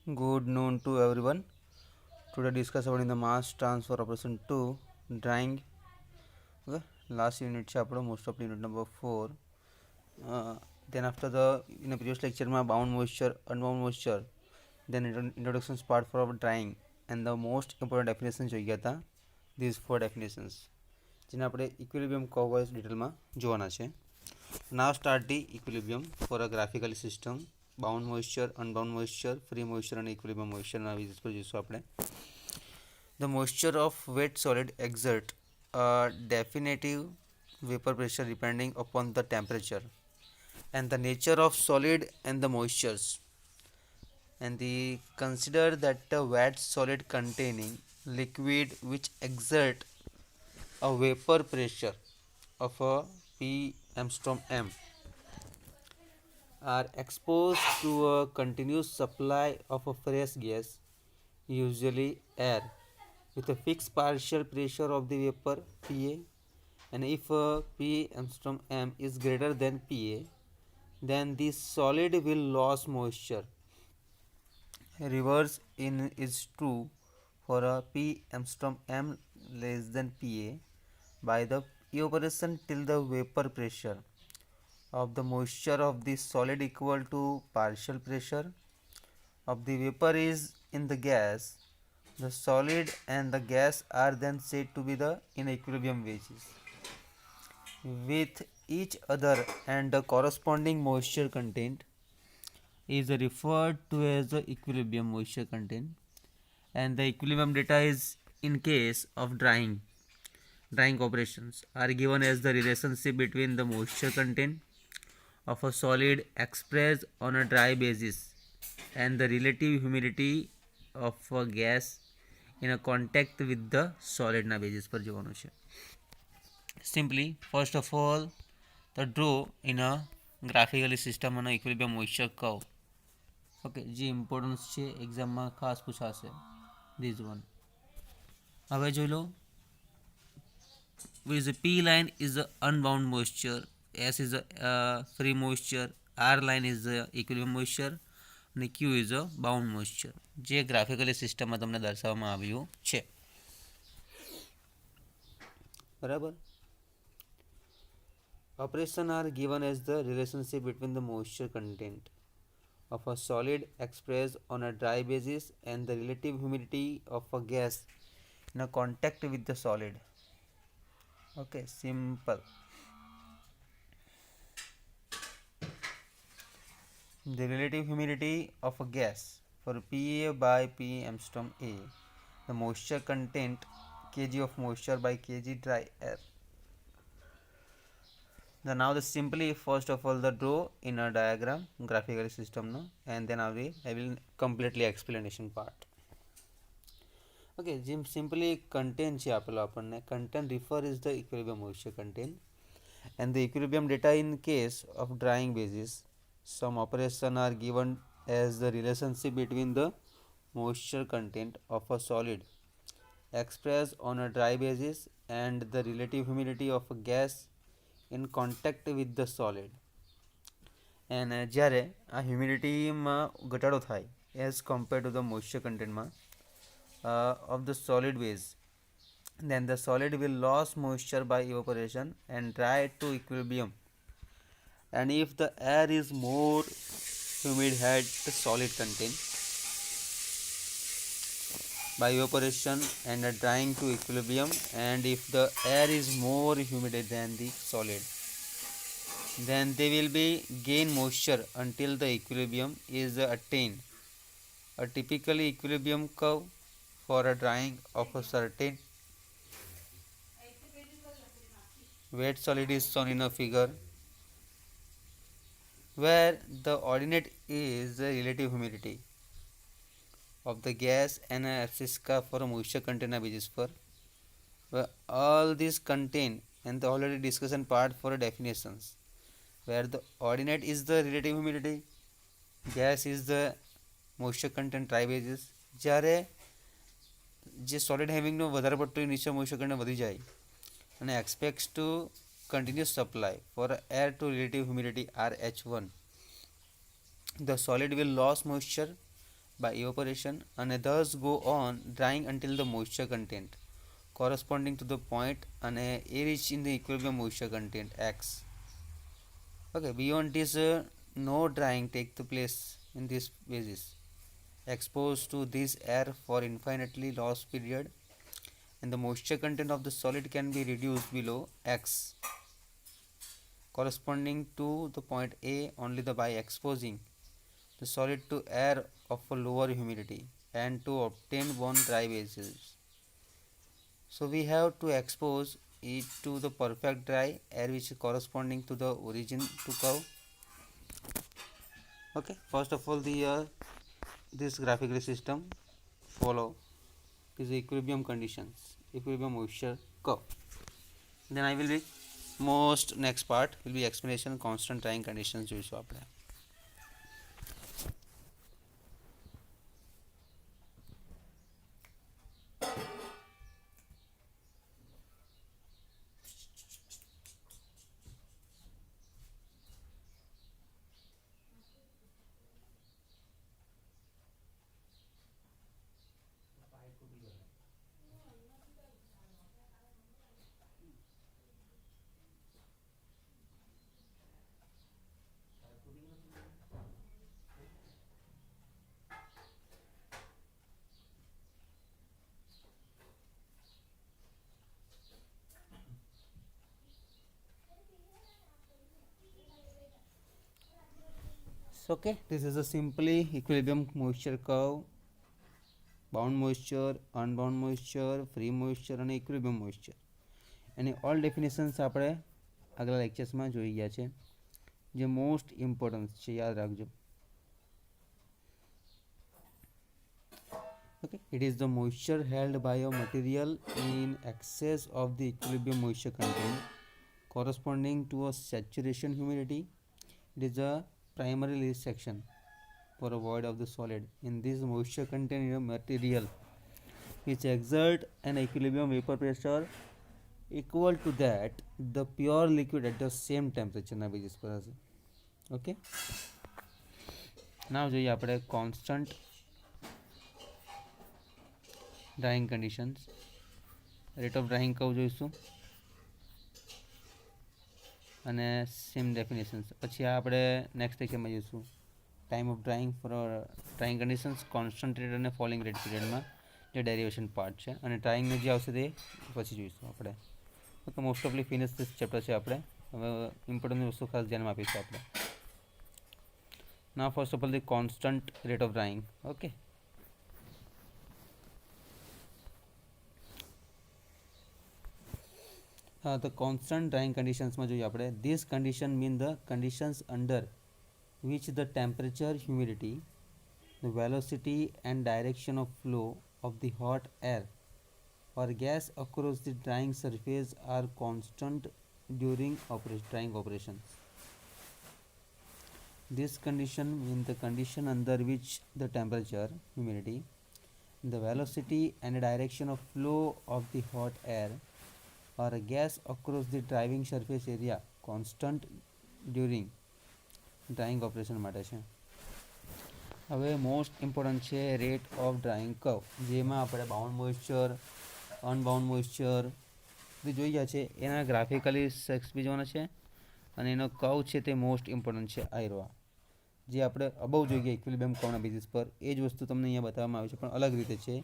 Good noon to everyone. Today discuss about in the mass transfer operation 2 drawing. Okay. Last unit chapter most of unit number 4. Uh, then after the in the previous lecture my bound moisture, unbound moisture, then introductions part for our drawing and the most important definitions જોઈ ગયા હતા. These four definitions જેને આપણે equilibrium covers ડિટેલમાં જોવાના છે. Now start the equilibrium for a graphical system. Bound moisture, unbound moisture, free moisture અને equilibrium મોઇશ્ચરના visit પર જોઈશું આપણે. The moisture of wet solid exert a definitive vapor pressure depending upon the temperature and the nature of solid and the moistures. And the consider that the wet solid containing liquid which exert a vapor pressure of a P Armstrong M are exposed to a continuous supply of a fresh gas, usually air, with a fixed partial pressure of the vapor Pa, and if P Armstrong M is greater than Pa, then the solid will lose moisture. Reverse in is true for a P Armstrong M less than Pa by the evaporation till the vapor pressure of the moisture of the solid equal to partial pressure of the vapor is in the gas. The solid and the gas are then said to be the in equilibrium with each other, and the corresponding moisture content is referred to as the equilibrium moisture content, and the equilibrium data is in case of drying operations are given as the relationship between the moisture content of a solid expressed on a dry basis and the relative humidity of a gas in a contact with the solid ના basis પર જોવાનું છે. Simply, first of all, the draw in a graphically system on a equilibrium moisture curve. Okay, જે importance છે એક્ઝામમાં ખાસ પૂછાશે. This one. હવે જોઈ લો. With the P line is the unbound moisture, S is a free moisture, R line is the equilibrium moisture અને Q is a bound moisture, જે graphically સિસ્ટમમાં તમને દર્શાવવામાં આવ્યું છે. બરાબર. Operation are given as the relationship between the moisture content of a solid expressed on a dry basis and the relative humidity of a gas in a contact with the solid. Okay, simple. The relative humidity of a gas for Pa by P Armstrong A, the moisture content kg of moisture by kg dry air. Now the simply first of all the draw in a diagram graphical system no, and then I will completely explanation part. Okay, જેમ simply content છે આપેલો આપણને content refer is the equilibrium moisture content and the equilibrium data in case of drying basis. Some operation are given as the relationship between the moisture content of a solid expressed on a dry basis and the relative humidity of a gas in contact with the solid. And જ્યારે આ હ્યુમિડિટીમાં ઘટાડો થાય as compared to the moisture content of the solid phase, then the solid will lose moisture by evaporation and dry to equilibrium. And if the air is more humid had the solid content by evaporation and drying to equilibrium, and if the air is more humid than the solid, then they will be gain moisture until the equilibrium is attained. A typical equilibrium curve for a drying of a certain wet solid is shown in a figure where the ordinate is the relative humidity of the gas and axis for a moisture content basis for where all these contain and the already discussion part for definitions where the ordinate is the relative humidity, gas is the moisture content dry basis. જ્યારે જે solid હેવિંગનો વધારે પડતો નીચે moisture content વધી જાય અને એક્સપેક્ટ્સ two continuous supply for air to relative humidity RH1, the solid will lose moisture by evaporation and thus go on drying until the moisture content corresponding to the point and a reach in the equilibrium moisture content x. Okay, beyond this, no drying take the place in this basis. Exposed to this air for infinitely lost period, and the moisture content of the solid can be reduced below x, corresponding to the point A only by exposing the solid to air of a lower humidity and to obtain one dry basis. So we have to expose it to the perfect dry air which is corresponding to the origin to curve. Okay, first of all the this graphical system follow is equilibrium conditions, equilibrium moisture curve. Then I will be most next part will be explanation constant drying conditions જોઈશું આપણે. So, okay, this is a simply equilibrium moisture curve, bound moisture, unbound moisture, free moisture અને equilibrium moisture. એની all definitions આપણે આગલા લેક્ચર્સમાં જોઈ ગયા છે, જે મોસ્ટ ઇમ્પોર્ટન્ટ છે, યાદ રાખજો. Okay, it is the moisture held by a material in excess of the equilibrium moisture content corresponding to a saturation humidity. It is a primary release section for a void of the solid in this moisture contained material which exert an equilibrium vapor pressure equal to that the pure liquid at the same temperature ના basis પર હશે. Okay, now જોઈએ આપણે constant drying conditions, rate of drying curve જોઈશું અને same definitions. પછી આપણે next લેક્ચરમાં જોઈશું time of drying for drying conditions, constant rate અને ફોલિંગ રેટ પીરિયડમાં જે ડેરિવેશન પાર્ટ છે, અને ડ્રાઇંગનું જે આવશે તે પછી જોઈશું આપણે. Okay, most awfully finish this chapter છે. આપણે હવે ઇમ્પોર્ટન્ટ વસ્તુ ખાસ ધ્યાનમાં આપીશું આપણે. Now first of all the constant rate of drying. Okay, the constant drying conditions જોઈએ આપણે. This condition mean the conditions under which the temperature, humidity, the velocity and direction of flow of the hot air or gas across the drying surface are constant during drying operations. This condition mean the condition under which the temperature, humidity, the velocity and direction of flow of the hot air or a gas across the drying surface area constant during drying operation માટે છે. હવે most important છે rate of drying curve, જેમાં આપણે bound moisture, unbound moisture બધી જોઈ ગયા છે. એના ગ્રાફિકલી સેક્સ બી જોવાના છે અને એનો કર્વ છે તે મોસ્ટ ઇમ્પોર્ટન્ટ છે. આયરવા જે આપણે અબવ જોઈએ ઇક્વિલિબ્રિયમ કર્વના બેઝિસ પર, એ જ વસ્તુ તમને અહીંયા બતાવવામાં આવી છે, પણ અલગ રીતે છે,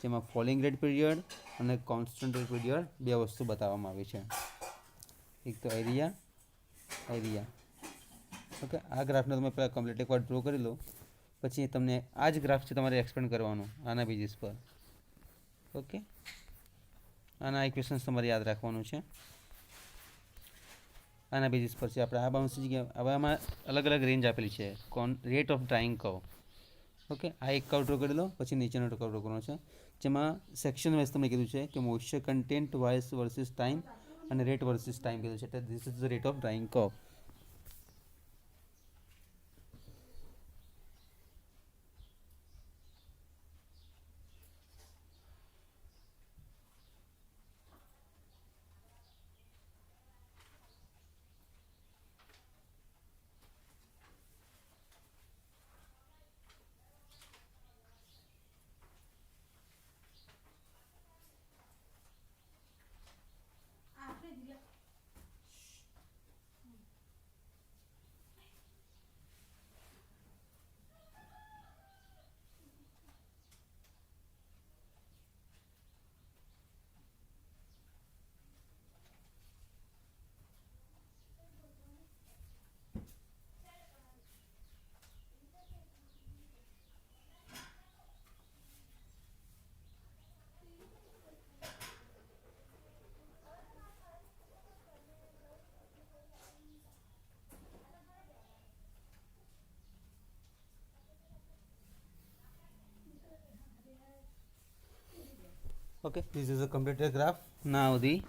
જેમાં ફોલિંગ રેટ પીરિયડ અને કોન્સ્ટન્ટ રેટ પીરિયડ બે વસ્તુ બતાવવામાં આવી છે. એક તો એરિયા. ઓકે, આ ગ્રાફને તમે પહેલાં કમ્પ્લીટ એકવાર ડ્રો કરી લો, પછી તમને આ જ ગ્રાફ છે તમારે એક્સપ્લેન કરવાનું આના બેઝિસ પર. ઓકે, આના ઇક્વેશન્સ તમારે યાદ રાખવાનું છે, આના બેઝિસ પર છે. આપણે આ બાઉન્ડ જગ્યા હવે આમાં અલગ અલગ રેન્જ આપેલી છે rate of drying curve. Okay, આ એક કર્વ ડ્રો કરી લો, પછી નીચેનો કર્વ ડ્રો કરવાનો છે, જેમાં સેક્શન વાઇઝ તમને કીધું છે કે moisture content wise versus time અને રેટ વર્સિસ ટાઈમ કીધું છે. એટલે this is the rate of drying curve. Okay, this is a completed graph. Now the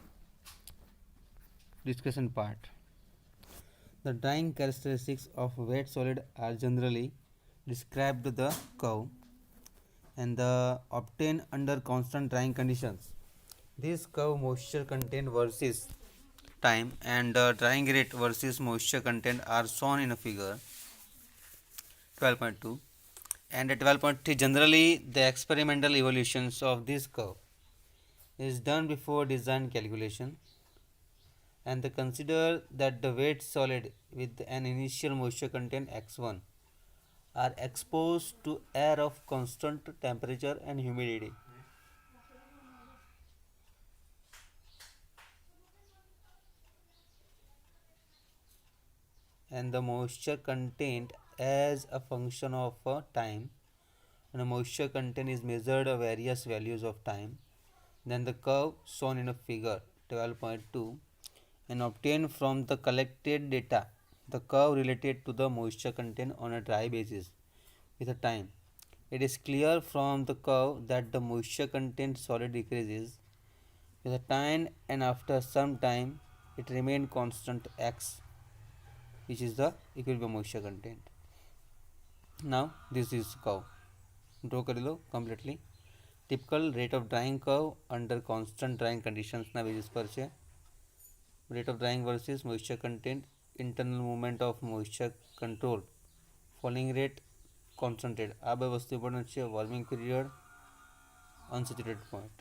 discussion part. The drying characteristics of wet solid are generally described the curve and the obtained under constant drying conditions. This curve moisture content versus time and the drying rate versus moisture content are shown in a figure 12.2 and at 12.3 generally the experimental evaluations of this curve is done before design calculation and they consider that the wet solid with an initial moisture content x1 are exposed to air of constant temperature and humidity. And the moisture content as a function of time, and the moisture content is measured at various values of time. Then the curve shown in a figure 12.2 and obtained from the collected data the curve related to the moisture content on a dry basis with a time. It is clear from the curve that the moisture content solid decreases with a time and after some time it remains constant x, which is the equilibrium moisture content. Now this is curve. Draw कर लो completely. Typical rate of drying curve under constant drying conditions ના basis પર છે. Rate of drying versus moisture content, internal movement of moisture control, falling rate, concentrate. આ બે વસ્તુ important છે. Warming period, unsaturated point.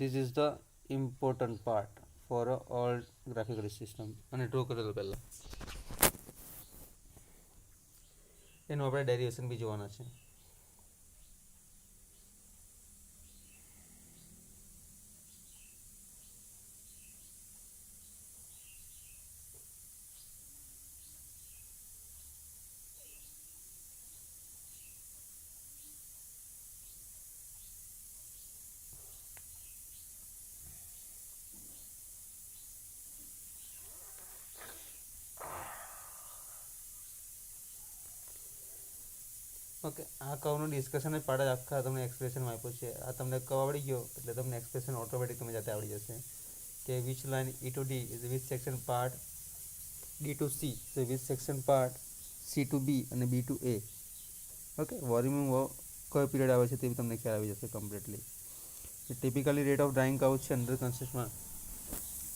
This is the important part for all graphical system. અને draw કરેલો પહેલાં એનું આપણે ડેરિવેશન બી જોવાના છે. ઓકે, આ કર્વનું ડિસ્કશન જ પાડે આખા તમને એક્સપ્રેશનમાં આપ્યું છે. આ તમને કર્વ આવડી ગયો એટલે તમને એક્સપ્રેશન ઓટોમેટિક તમે જાતે આવડી જશે કે which line E to D is which section part, D to C is which section part, C to B અને B to A. Okay, warming કયો પીરિયડ આવે છે તે બી તમને ખ્યાલ આવી જશે completely. Typically rate of drying curve છે અંડર કન્સિસ્ટમાં,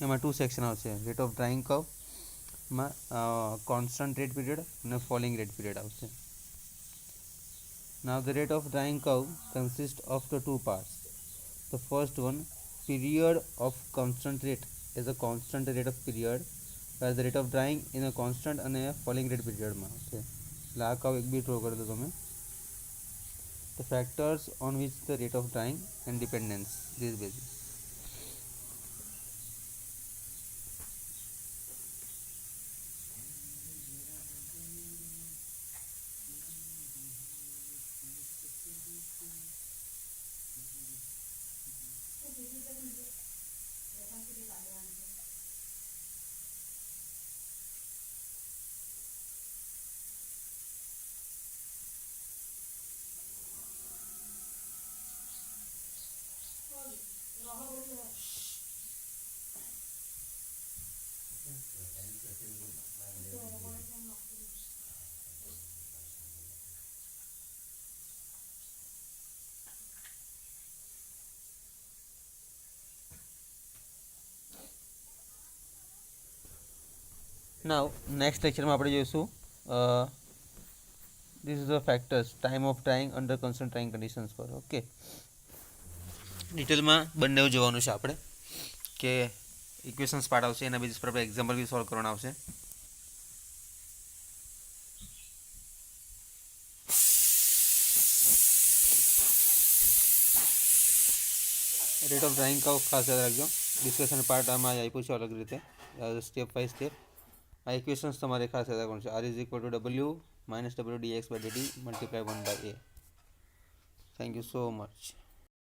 એમાં 2 સેક્શન આવશે. રેટ ઓફ ડ્રાઇંગ કર્વમાં કોન્સ્ટન્ટ રેટ પીરિયડ અને ફોલિંગ રેટ પીરિયડ આવશે. Now the rate of drying curve consists of the two parts. The first one, period of constant rate, is a constant rate of period, where the rate of drying in a constant and a falling rate period માં છે. એટલે આ curve એક બી draw કરી દો તમે. The factors on which the rate of drying and dependence, this basis. Now next lectureમાં આપણે જોઈશું this is the factors time of drying under constant drying conditions પર. ઓકે, ડિટેલમાં બંને જોવાનું છે આપણે કે ઇક્વેશન્સ પાર્ટ આવશે એના બેઝિસ પર આપણે એક્ઝામ્પલ બી સોલ્વ કરવાના આવશે. રેટ ઓફ ડ્રાઇંગ કર્વ ખાસ યાદ રાખજો. ડિસ્કશન પાર્ટ આમાં આપ્યું છે અલગ રીતે સ્ટેપ બાય સ્ટેપ. આ ઇક્વેશન્સ તમારે ખાસ યાદ રાખવાનું છે. R is equal to W minus W dx by dt multiply 1 by A. Thank you so much.